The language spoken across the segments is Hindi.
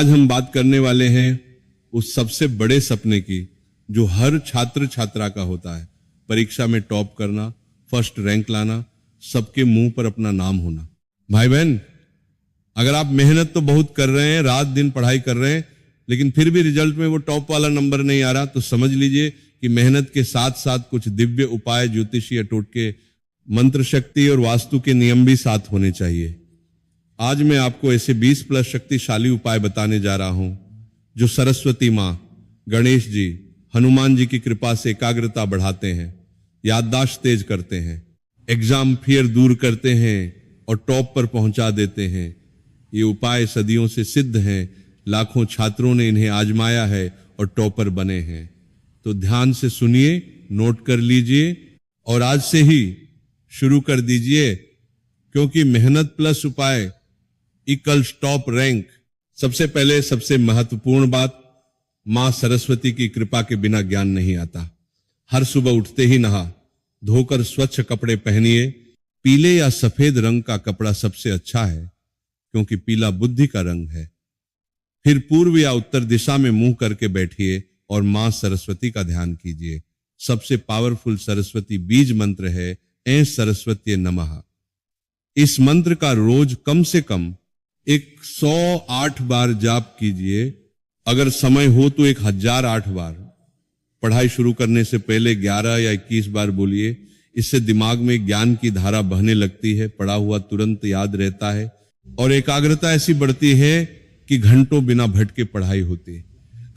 आज हम बात करने वाले हैं उस सबसे बड़े सपने की जो हर छात्र छात्रा का होता है, परीक्षा में टॉप करना, फर्स्ट रैंक लाना, सबके मुंह पर अपना नाम होना। भाई बहन, अगर आप मेहनत तो बहुत कर रहे हैं, रात दिन पढ़ाई कर रहे हैं, लेकिन फिर भी रिजल्ट में वो टॉप वाला नंबर नहीं आ रहा, तो समझ लीजिए कि मेहनत के साथ साथ कुछ दिव्य उपाय, ज्योतिषीय टोटके, मंत्र शक्ति और वास्तु के नियम भी साथ होने चाहिए। आज मैं आपको ऐसे 20 प्लस शक्तिशाली उपाय बताने जा रहा हूं जो सरस्वती मां, गणेश जी, हनुमान जी की कृपा से एकाग्रता बढ़ाते हैं, याददाश्त तेज करते हैं, एग्जाम फियर दूर करते हैं और टॉप पर पहुंचा देते हैं। ये उपाय सदियों से सिद्ध हैं, लाखों छात्रों ने इन्हें आजमाया है और टॉपर बने हैं। तो ध्यान से सुनिए, नोट कर लीजिए और आज से ही शुरू कर दीजिए, क्योंकि मेहनत प्लस उपाय इक्वल्स टॉप रैंक। सबसे पहले सबसे महत्वपूर्ण बात, मां सरस्वती की कृपा के बिना ज्ञान नहीं आता। हर सुबह उठते ही नहा धोकर स्वच्छ कपड़े पहनिए। पीले या सफेद रंग का कपड़ा सबसे अच्छा है, क्योंकि पीला बुद्धि का रंग है। फिर पूर्व या उत्तर दिशा में मुंह करके बैठिए और मां सरस्वती का ध्यान कीजिए। सबसे पावरफुल सरस्वती बीज मंत्र है, ऐं सरस्वती नमः। इस मंत्र का रोज कम से कम 108 बार जाप कीजिए। अगर समय हो तो 1008 बार। पढ़ाई शुरू करने से पहले 11 या 21 बार बोलिए। इससे दिमाग में ज्ञान की धारा बहने लगती है, पढ़ा हुआ तुरंत याद रहता है और एकाग्रता ऐसी बढ़ती है कि घंटों बिना भटके पढ़ाई होती है।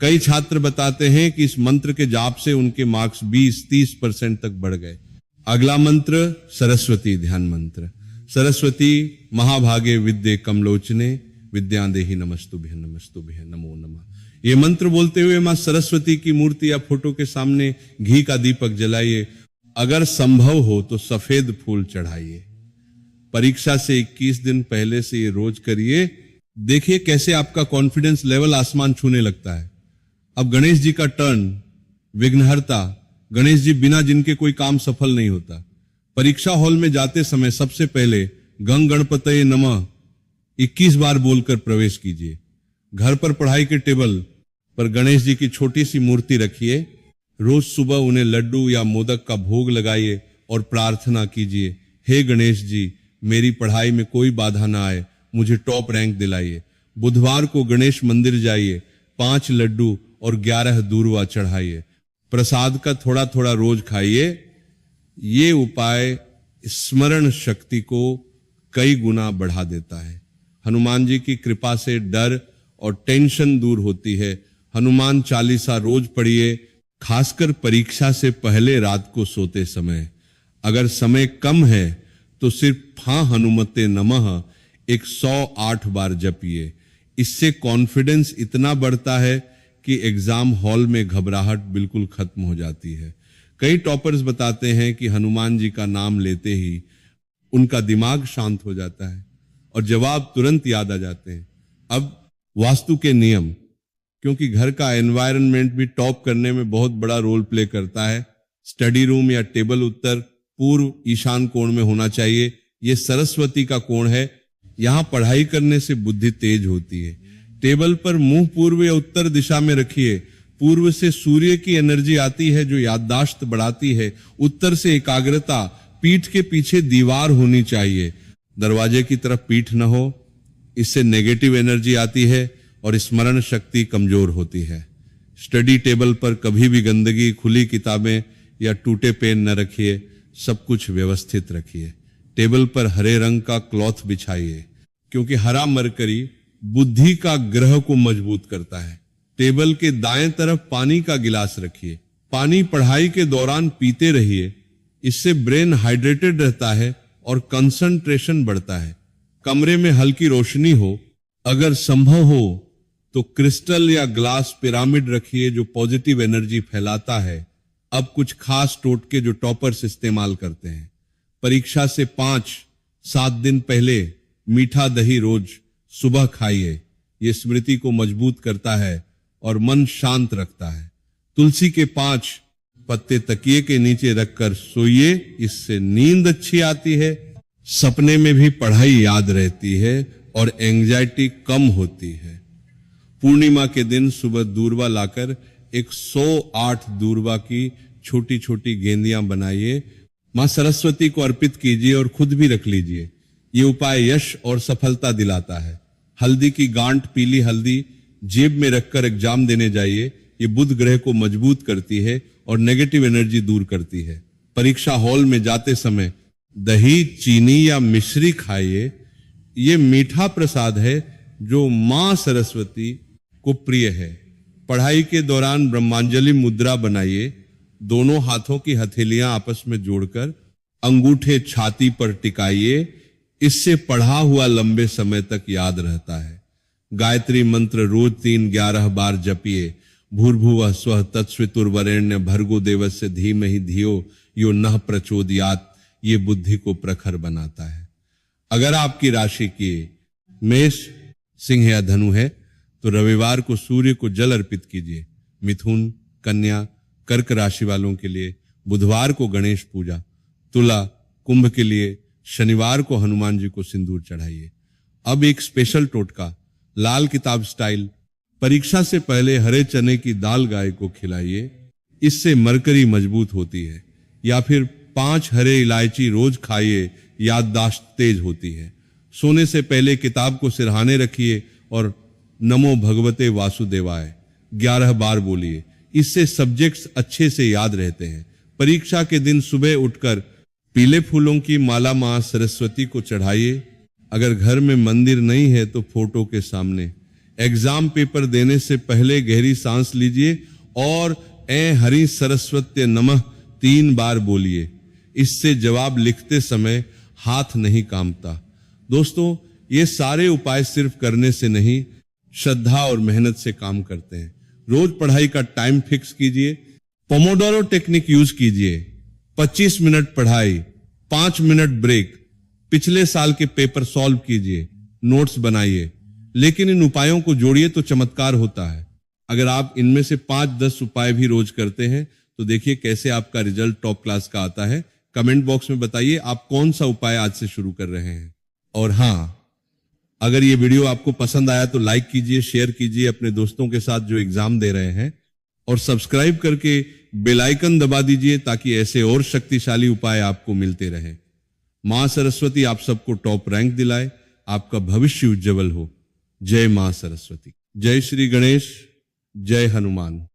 कई छात्र बताते हैं कि इस मंत्र के जाप से उनके मार्क्स 20-30% तक बढ़ गए। अगला मंत्र सरस्वती ध्यान मंत्र। सरस्वती महाभागे विद्ये कमलोचने विद्यादेहि नमस्तुभ्यं नमस्तुभ्यं नमो नमः। ये मंत्र बोलते हुए मां सरस्वती की मूर्ति या फोटो के सामने घी का दीपक जलाइए। अगर संभव हो तो सफेद फूल चढ़ाइए। परीक्षा से 21 दिन पहले से ये रोज करिए। देखिए कैसे आपका कॉन्फिडेंस लेवल आसमान छूने लगता है। अब गणेश जी का टर्न। विघ्नहर्ता गणेश जी, बिना जिनके कोई काम सफल नहीं होता। परीक्षा हॉल में जाते समय सबसे पहले गंग गणपतये नमः 21 बार बोलकर प्रवेश कीजिए। घर पर पढ़ाई के टेबल पर गणेश जी की छोटी सी मूर्ति रखिए। रोज सुबह उन्हें लड्डू या मोदक का भोग लगाइए और प्रार्थना कीजिए, हे गणेश जी, मेरी पढ़ाई में कोई बाधा ना आए, मुझे टॉप रैंक दिलाइए। बुधवार को गणेश मंदिर जाइए, 5 लड्डू और 11 दूर्वा चढ़ाइए। प्रसाद का थोड़ा थोड़ा रोज खाइए। ये उपाय स्मरण शक्ति को कई गुना बढ़ा देता है। हनुमान जी की कृपा से डर और टेंशन दूर होती है। हनुमान चालीसा रोज पढ़िए, खासकर परीक्षा से पहले रात को सोते समय। अगर समय कम है तो सिर्फ फां हनुमते नमः 108 बार जपिए। इससे कॉन्फिडेंस इतना बढ़ता है कि एग्जाम हॉल में घबराहट बिल्कुल खत्म हो जाती है। कई टॉपर्स बताते हैं कि हनुमान जी का नाम लेते ही उनका दिमाग शांत हो जाता है और जवाब तुरंत याद आ जाते हैं। अब वास्तु के नियम, क्योंकि घर का एनवायरनमेंट भी टॉप करने में बहुत बड़ा रोल प्ले करता है। स्टडी रूम या टेबल उत्तर पूर्व ईशान कोण में होना चाहिए। यह सरस्वती का कोण है। यहां पढ़ाई करने से बुद्धि तेज होती है। टेबल पर मुंह पूर्व या उत्तर दिशा में रखिए। पूर्व से सूर्य की एनर्जी आती है जो याददाश्त बढ़ाती है। उत्तर से एकाग्रता। पीठ के पीछे दीवार होनी चाहिए, दरवाजे की तरफ पीठ न हो। इससे नेगेटिव एनर्जी आती है और स्मरण शक्ति कमजोर होती है। स्टडी टेबल पर कभी भी गंदगी, खुली किताबें या टूटे पेन न रखिए। सब कुछ व्यवस्थित रखिए। टेबल पर हरे रंग का क्लॉथ बिछाइए, क्योंकि हरा मरकरी बुद्धि का ग्रह को मजबूत करता है। टेबल के दाएं तरफ पानी का गिलास रखिए। पानी पढ़ाई के दौरान पीते रहिए। इससे ब्रेन हाइड्रेटेड रहता है और कंसंट्रेशन बढ़ता है। कमरे में हल्की रोशनी हो। अगर संभव हो तो क्रिस्टल या ग्लास पिरामिड रखिए जो पॉजिटिव एनर्जी फैलाता है। अब कुछ खास टोटके जो टॉपर्स इस्तेमाल करते हैं। परीक्षा से 5-7 दिन पहले मीठा दही रोज सुबह खाइए। यह स्मृति को मजबूत करता है और मन शांत रखता है। तुलसी के 5 पत्ते तकिए के नीचे रखकर सोइए। इससे नींद अच्छी आती है, सपने में भी पढ़ाई याद रहती है और एंजाइटी कम होती है। पूर्णिमा के दिन सुबह दूर्वा लाकर 108 दूर्वा की छोटी छोटी गेंदियां बनाइए, मां सरस्वती को अर्पित कीजिए और खुद भी रख लीजिए। ये उपाय यश और सफलता दिलाता है। हल्दी की गांठ, पीली हल्दी जेब में रखकर एग्जाम देने जाइए। ये बुध ग्रह को मजबूत करती है और नेगेटिव एनर्जी दूर करती है। परीक्षा हॉल में जाते समय दही, चीनी या मिश्री खाइए। ये मीठा प्रसाद है जो मां सरस्वती को प्रिय है। पढ़ाई के दौरान ब्रह्मांजलि मुद्रा बनाइए। दोनों हाथों की हथेलियां आपस में जोड़कर अंगूठे छाती पर टिकाइए। इससे पढ़ा हुआ लंबे समय तक याद रहता है। गायत्री मंत्र रोज 3-11 बार जपिए। भूर्भुवः स्वः तत्सवितुर्वरेण्य भर्गो देवस्य धीमहि धियो यो नः प्रचोदयात्। ये बुद्धि को प्रखर बनाता है। अगर आपकी राशि की मेष, सिंह या धनु है तो रविवार को सूर्य को जल अर्पित कीजिए। मिथुन, कन्या, कर्क राशि वालों के लिए बुधवार को गणेश पूजा। तुला, कुंभ के लिए शनिवार को हनुमान जी को सिंदूर चढ़ाइए। अब एक स्पेशल टोटका, लाल किताब स्टाइल। परीक्षा से पहले हरे चने की दाल गाय को खिलाइए, इससे मरकरी मजबूत होती है। या फिर 5 हरे इलायची रोज खाइए, याददाश्त तेज होती है। सोने से पहले किताब को सिरहाने रखिए और नमो भगवते वासुदेवाय 11 बार बोलिए। इससे सब्जेक्ट्स अच्छे से याद रहते हैं। परीक्षा के दिन सुबह उठकर पीले फूलों की माला मां सरस्वती को चढ़ाइए। अगर घर में मंदिर नहीं है तो फोटो के सामने। एग्जाम पेपर देने से पहले गहरी सांस लीजिए और ए हरि सरस्वती नमः 3 बार बोलिए। इससे जवाब लिखते समय हाथ नहीं कांपता। दोस्तों, ये सारे उपाय सिर्फ करने से नहीं, श्रद्धा और मेहनत से काम करते हैं। रोज पढ़ाई का टाइम फिक्स कीजिए। पोमोडोरो टेक्निक यूज कीजिए। 25 मिनट पढ़ाई, 5 मिनट ब्रेक। पिछले साल के पेपर सॉल्व कीजिए, नोट्स बनाइए। लेकिन इन उपायों को जोड़िए तो चमत्कार होता है। अगर आप इनमें से 5-10 उपाय भी रोज करते हैं तो देखिए कैसे आपका रिजल्ट टॉप क्लास का आता है। कमेंट बॉक्स में बताइए आप कौन सा उपाय आज से शुरू कर रहे हैं। और हाँ, अगर ये वीडियो आपको पसंद आया तो लाइक कीजिए, शेयर कीजिए अपने दोस्तों के साथ जो एग्जाम दे रहे हैं, और सब्सक्राइब करके बेल आइकन दबा दीजिए ताकि ऐसे और शक्तिशाली उपाय आपको मिलते रहे। मां सरस्वती आप सबको टॉप रैंक दिलाए, आपका भविष्य उज्जवल हो। जय मां सरस्वती। जय श्री गणेश, जय हनुमान।